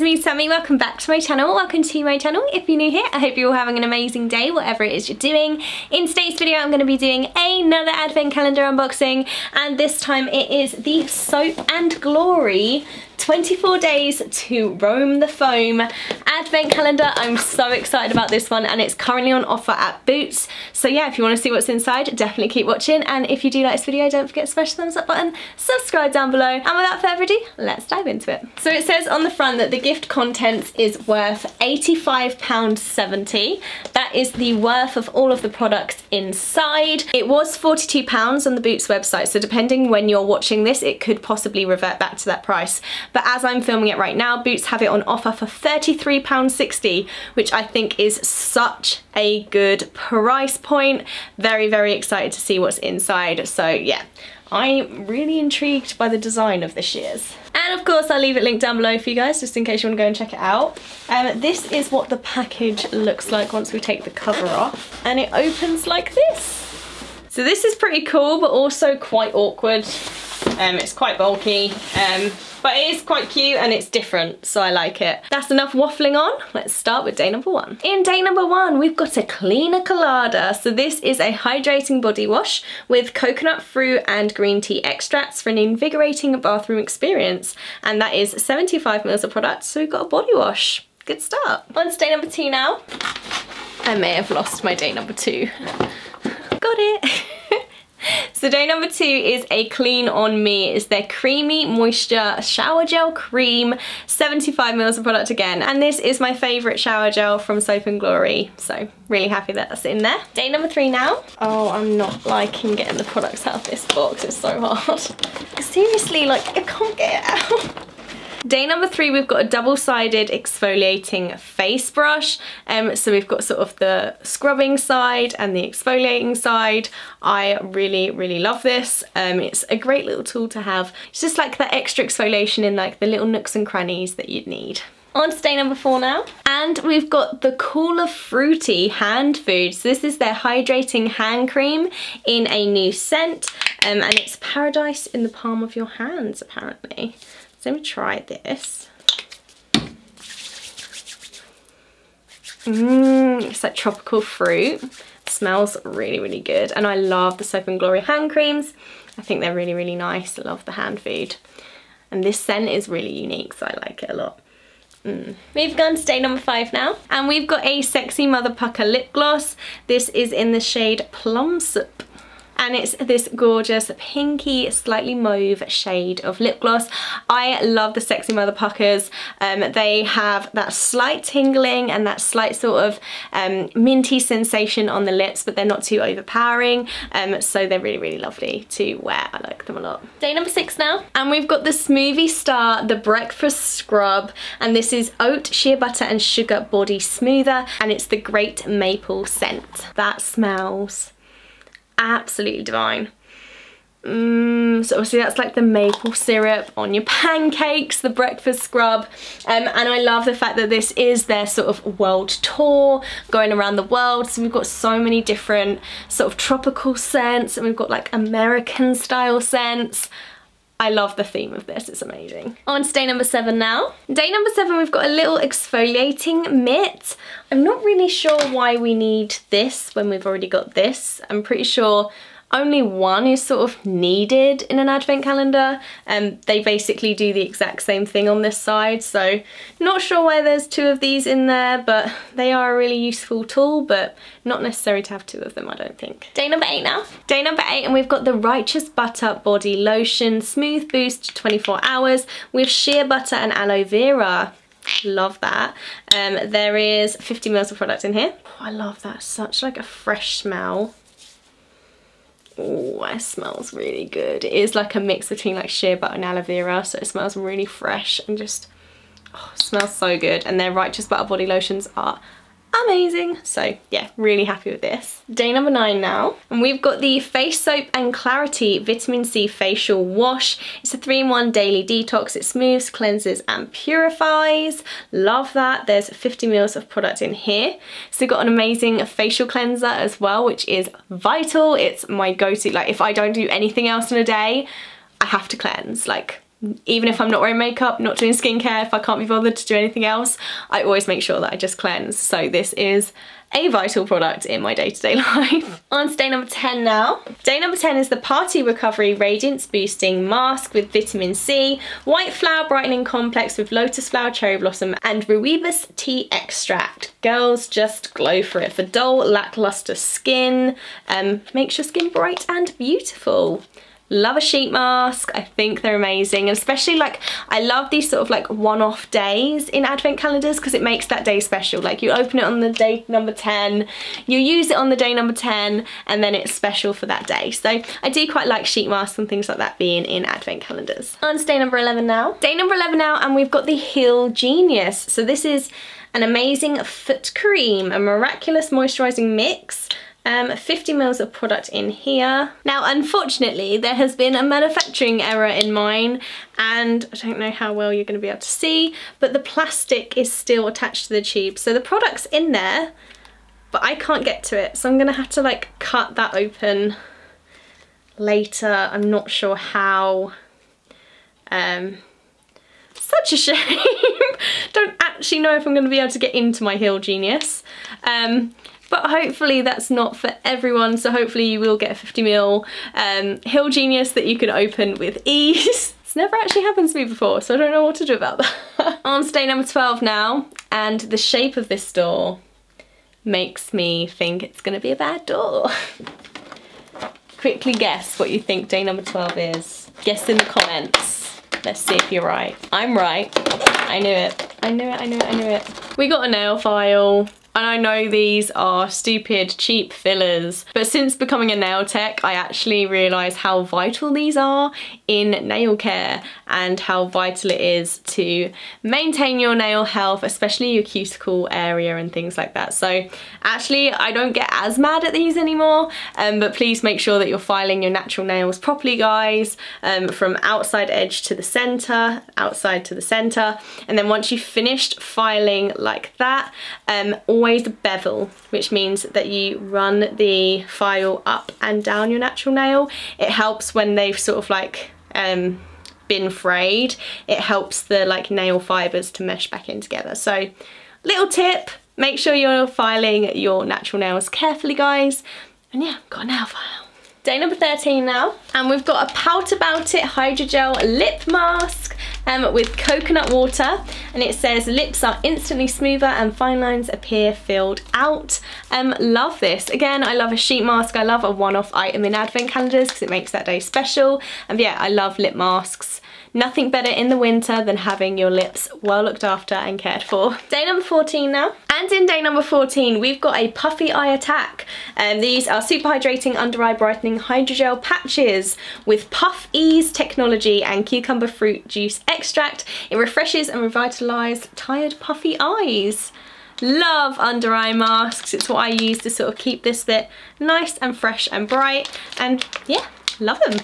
me, Sammy. Welcome back to my channel. Welcome to my channel. If you're new here, I hope you're all having an amazing day, whatever it is you're doing. In today's video, I'm going to be doing another advent calendar unboxing, and this time it is the Soap and Glory 24 Days to Roam the Foam advent calendar. I'm so excited about this one, and it's currently on offer at Boots. So yeah, if you want to see what's inside, definitely keep watching. And if you do like this video, don't forget to smash the thumbs up button, subscribe down below, and without further ado, let's dive into it. So it says on the front that the gift contents is worth £85.70. That is the worth of all of the products inside. It was £42 on the Boots website, so depending when you're watching this, it could possibly revert back to that price. But as I'm filming it right now, Boots have it on offer for £33.60, which I think is such a good price point. Very, very excited to see what's inside. So yeah, I'm really intrigued by the design of this year's. And of course, I'll leave it linked down below for you guys, just in case you want to go and check it out. This is what the package looks like once we take the cover off. And it opens like this. So this is pretty cool, but also quite awkward. It's quite bulky, but it is quite cute and it's different, so I like it. That's enough waffling on. Let's start with day number one. In day number one, we've got a cleaner colada. So this is a hydrating body wash with coconut fruit and green tea extracts for an invigorating bathroom experience. And that is 75 ml of product, so we've got a body wash. Good start. On to day number two now. I may have lost my day number two. Got it. So day number two is a Clean On Me. It's their Creamy Moisture Shower Gel Cream, 75 ml of product again. And this is my favourite shower gel from Soap and Glory, so really happy that that's in there. Day number three now. Oh, I'm not liking getting the products out of this box. It's so hard. Seriously, like, I can't get it out. Day number three, we've got a double-sided exfoliating face brush. So we've got sort of the scrubbing side and the exfoliating side. I really, really love this. It's a great little tool to have. It's just like that extra exfoliation in like the little nooks and crannies that you'd need. On to day number four now. And we've got the Cooler Fruity hand food. So this is their hydrating hand cream in a new scent. And it's paradise in the palm of your hands, apparently. So let me try this. It's like tropical fruit. It smells really, really good. And I love the Soap and Glory hand creams. I think they're really, really nice. I love the hand food. And this scent is really unique, so I like it a lot. We've gone to day number five now. And we've got a Sexy Mother Pucker lip gloss. This is in the shade Plum Soup. And it's this gorgeous pinky, slightly mauve shade of lip gloss. I love the Sexy Mother Puckers. They have that slight tingling and that slight sort of minty sensation on the lips, but they're not too overpowering. So they're really, really lovely to wear. I like them a lot. Day number six now. And we've got the Smoothie Star, the Breakfast Scrub. And this is oat, shea butter and sugar body smoother. And it's the Great Maple scent. That smells absolutely divine. So obviously that's like the maple syrup on your pancakes, the breakfast scrub. And I love the fact that this is their sort of world tour, going around the world. So we've got so many different sort of tropical scents, and we've got like American style scents. I love the theme of this, it's amazing. On to day number seven now. Day number seven, we've got a little exfoliating mitt. I'm not really sure why we need this when we've already got this. I'm pretty sure only one is sort of needed in an advent calendar. They basically do the exact same thing on this side, so not sure why there's two of these in there, but they are a really useful tool, but not necessary to have two of them, I don't think. Day number eight now. Day number eight, and we've got the Righteous Butter Body Lotion Smooth Boost 24 Hours with shea butter and aloe vera. Love that. There is 50 ml of product in here. Oh, I love that. Such like a fresh smell. Oh, it smells really good. It is like a mix between like shea butter and aloe vera, so it smells really fresh and just, oh, it smells so good. And their Righteous Butter body lotions are amazing. So yeah, really happy with this. Day number 9 now, and we've got the Face Soap and Clarity Vitamin C Facial Wash. It's a 3-in-1 daily detox. It smooths, cleanses and purifies. Love that. There's 50 ml of product in here. So we've got an amazing facial cleanser as well, which is vital. It's my go-to. Like if I don't do anything else in a day, I have to cleanse. Like even if I'm not wearing makeup, not doing skincare, if I can't be bothered to do anything else, I always make sure that I just cleanse. So this is a vital product in my day-to-day life. On to day number 10 now. Day number 10 is the Party Recovery Radiance Boosting Mask with vitamin C, white flower brightening complex with lotus flower, cherry blossom and rooibos tea extract. Girls, just glow for it. For dull, lackluster skin, makes your skin bright and beautiful. Love a sheet mask. I think they're amazing, and especially like I love these sort of like one-off days in advent calendars because it makes that day special. Like you open it on the day number 10, you use it on the day number 10, and then it's special for that day. So I do quite like sheet masks and things like that being in advent calendars. On to day number 11 now. Day number 11 now, and we've got the Heal Genius. So this is an amazing foot cream, a miraculous moisturising mix. 50 mils of product in here. Now unfortunately there has been a manufacturing error in mine, and I don't know how well you're going to be able to see, but the plastic is still attached to the tube. So the product's in there, but I can't get to it. So I'm going to have to like cut that open later. I'm not sure how. Such a shame. Don't actually know if I'm going to be able to get into my Heal Genius. But hopefully that's not for everyone, so hopefully you will get a 50ml Heal Genius that you can open with ease. It's never actually happened to me before, so I don't know what to do about that. On to day number 12 now, and the shape of this door makes me think it's going to be a bad door. Quickly guess what you think day number 12 is. Guess in the comments. Let's see if you're right. I'm right. I knew it. I knew it, I knew it, I knew it. We got a nail file. And I know these are stupid, cheap fillers, but since becoming a nail tech, I actually realise how vital these are in nail care and how vital it is to maintain your nail health, especially your cuticle area and things like that. So actually, I don't get as mad at these anymore, but please make sure that you're filing your natural nails properly, guys, from outside edge to the centre, outside to the centre, and then once you've finished filing like that, always bevel, which means that you run the file up and down your natural nail. It helps when they've sort of like been frayed. It helps the like nail fibres to mesh back in together. So little tip, make sure you're filing your natural nails carefully, guys. And yeah, got a nail file. Day number 13 now, and we've got a Pout About It Hydrogel Lip Mask with coconut water, and it says lips are instantly smoother and fine lines appear filled out. Love this. Again, I love a sheet mask. I love a one-off item in advent calendars because it makes that day special. And yeah, I love lip masks. Nothing better in the winter than having your lips well looked after and cared for. Day number 14 now. And in day number 14, we've got a Puffy Eye Attack. These are super hydrating under eye brightening hydrogel patches with Puff Ease technology and cucumber fruit juice extract. It refreshes and revitalises tired puffy eyes. Love under eye masks. It's what I use to sort of keep this bit nice and fresh and bright. And yeah, love them.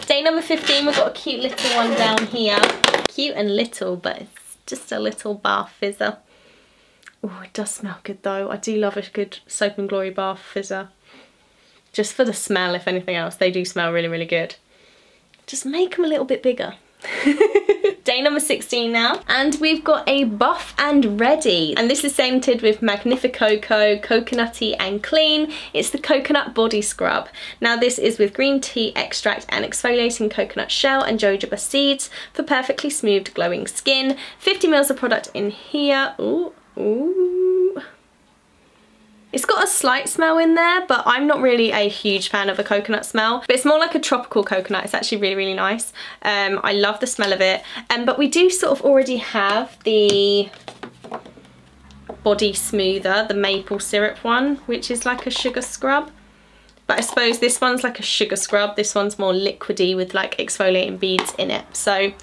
Day number 15, we've got a cute little one down here. Cute and little, but it's just a little bath fizzer. Oh, it does smell good though. I do love a good Soap and Glory bath fizzer. Just for the smell, if anything else, they do smell really, really good. Just make them a little bit bigger. Day number 16 now, and we've got a Buff and Ready, and this is scented with Magnificoco, coconutty and clean. It's the coconut body scrub. Now this is with green tea extract and exfoliating coconut shell and jojoba seeds for perfectly smoothed glowing skin. 50 mils of product in here. Ooh, ooh. It's got a slight smell in there, but I'm not really a huge fan of a coconut smell. But it's more like a tropical coconut. It's actually really, really nice. I love the smell of it. But we do sort of already have the body smoother, the maple syrup one, which is like a sugar scrub. But I suppose this one's like a sugar scrub. This one's more liquidy with like exfoliating beads in it. So,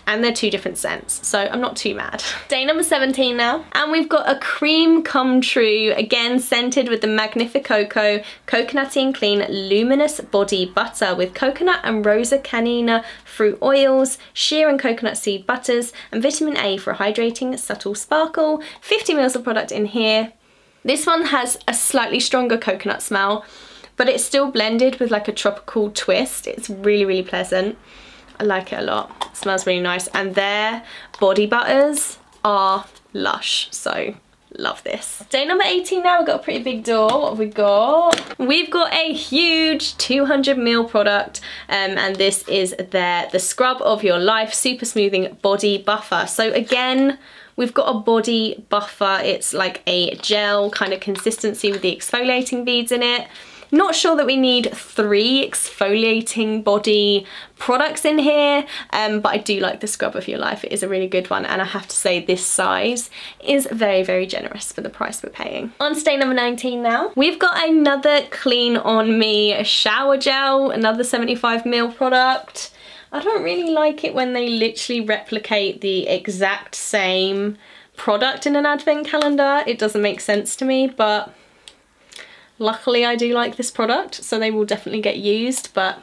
and they're two different scents, so I'm not too mad. Day number 17 now, and we've got a Cream Come True, again scented with the Magnificoco Coconutty and Clean Luminous Body Butter with coconut and Rosa Canina fruit oils, sheer and coconut seed butters, and vitamin A for a hydrating subtle sparkle. 50 mils of product in here. This one has a slightly stronger coconut smell, but it's still blended with like a tropical twist. It's really, really pleasant. I like it a lot. It smells really nice, and their body butters are lush, so love this. Day number 18 now. We've got a pretty big door. What have we got? We've got a huge 200ml product, and this is the Scrub of Your Life Super Smoothing Body Buffer. So again, we've got a body buffer. It's like a gel kind of consistency with the exfoliating beads in it. Not sure that we need 3 exfoliating body products in here, but I do like the Scrub of Your Life. It is a really good one, and I have to say this size is very, very generous for the price we're paying. On to day number 19 now. We've got another Clean On Me shower gel, another 75ml product. I don't really like it when they literally replicate the exact same product in an advent calendar. It doesn't make sense to me, but luckily I do like this product, so they will definitely get used, but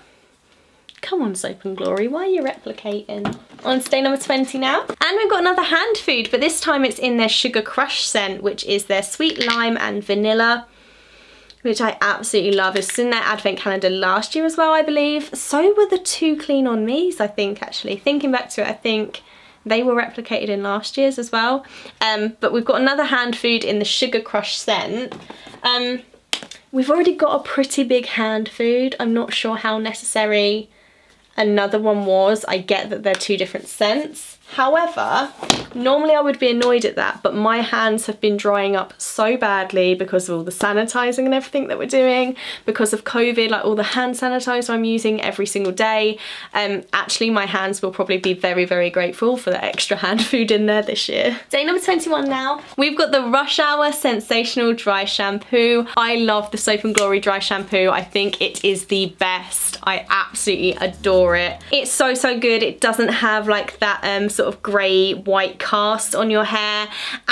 come on Soap and Glory, why are you replicating? On to day number 20 now. And we've got another hand food, but this time it's in their Sugar Crush scent, which is their sweet lime and vanilla, which I absolutely love. It's in their advent calendar last year as well, I believe. So were the 2 Clean On Me's, I think, actually. Thinking back to it, I think they were replicated in last year's as well. But we've got another hand food in the Sugar Crush scent. We've already got a pretty big hand food. I'm not sure how necessary another one was. I get that they're 2 different scents. However, normally I would be annoyed at that, but my hands have been drying up so badly because of all the sanitizing and everything that we're doing, because of COVID, like all the hand sanitizer I'm using every single day. Actually, my hands will probably be very, very grateful for the extra hand food in there this year. Day number 21 now. We've got the Rush Hour Sensational Dry Shampoo. I love the Soap and Glory dry shampoo. I think it is the best. I absolutely adore it. It's so, so good. It doesn't have like that sort of grey white cast on your hair,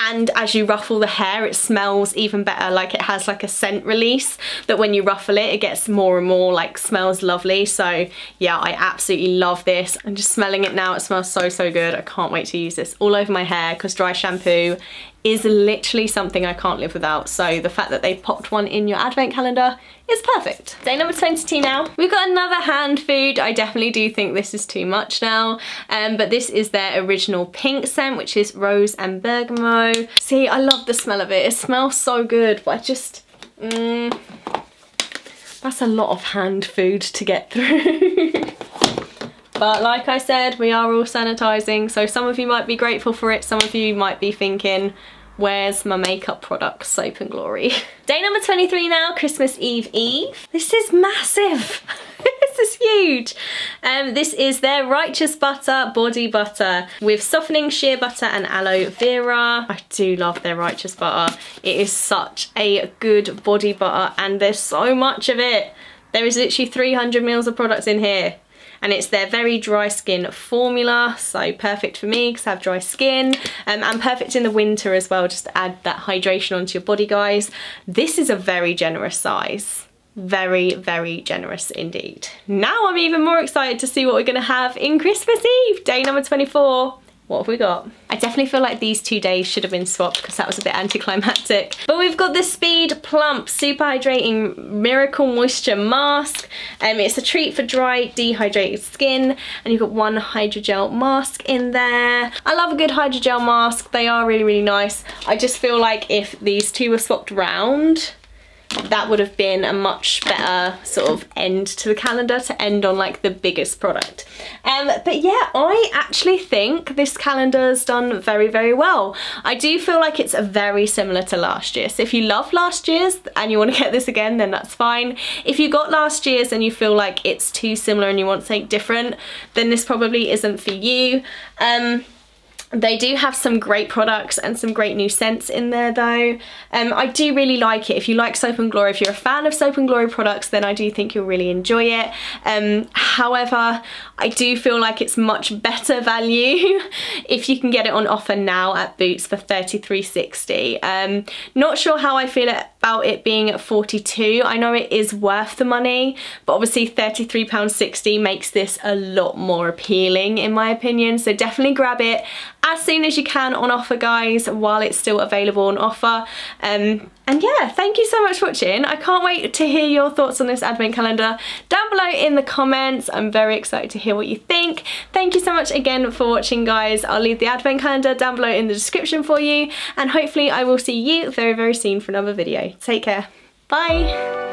and as you ruffle the hair it smells even better. Like it has like a scent release that when you ruffle it, it gets more and more like smells lovely. So yeah, I absolutely love this. I'm just smelling it now. It smells so, so good. I can't wait to use this all over my hair because dry shampoo is literally something I can't live without. So the fact that they've popped one in your advent calendar is perfect. Day number 22 now. We've got another hand food. I definitely do think this is too much now, but this is their original pink scent, which is Rose and Bergamo. See, I love the smell of it. It smells so good, but I just, that's a lot of hand food to get through. But like I said, we are all sanitizing, so some of you might be grateful for it, some of you might be thinking, where's my makeup product, Soap and Glory? Day number 23 now, Christmas Eve Eve. This is massive. This is huge. This is their Righteous Butter Body Butter with softening shea butter and aloe vera. I do love their Righteous Butter. It is such a good body butter, and there's so much of it. There is literally 300ml of products in here. And it's their very dry skin formula, so perfect for me because I have dry skin, and perfect in the winter as well, just to add that hydration onto your body, guys. This is a very generous size. Very, very generous indeed. Now I'm even more excited to see what we're going to have in Christmas Eve, day number 24. What have we got? I definitely feel like these 2 days should have been swapped because that was a bit anticlimactic. But we've got the Speed Plump Super Hydrating Miracle Moisture Mask. It's a treat for dry, dehydrated skin. And you've got one hydrogel mask in there. I love a good hydrogel mask. They are really, really nice. I just feel like if these 2 were swapped around, that would have been a much better sort of end to the calendar, to end on like the biggest product. But yeah, I actually think this calendar's done very, very well. I do feel like it's very similar to last year. So if you love last year's and you want to get this again, then that's fine. If you got last year's and you feel like it's too similar and you want something different, then this probably isn't for you. They do have some great products and some great new scents in there though. I do really like it. If you like Soap and Glory, if you're a fan of Soap and Glory products, then I do think you'll really enjoy it. However, I do feel like it's much better value if you can get it on offer now at Boots for $33.60. Not sure how I feel about about it being at 42. I know it is worth the money, but obviously £33.60 makes this a lot more appealing in my opinion. So definitely grab it as soon as you can on offer, guys, while it's still available on offer. And yeah, thank you so much for watching. I can't wait to hear your thoughts on this advent calendar down below in the comments. I'm very excited to hear what you think. Thank you so much again for watching, guys. I'll leave the advent calendar down below in the description for you, and hopefully I will see you very, very soon for another video. Take care. Bye.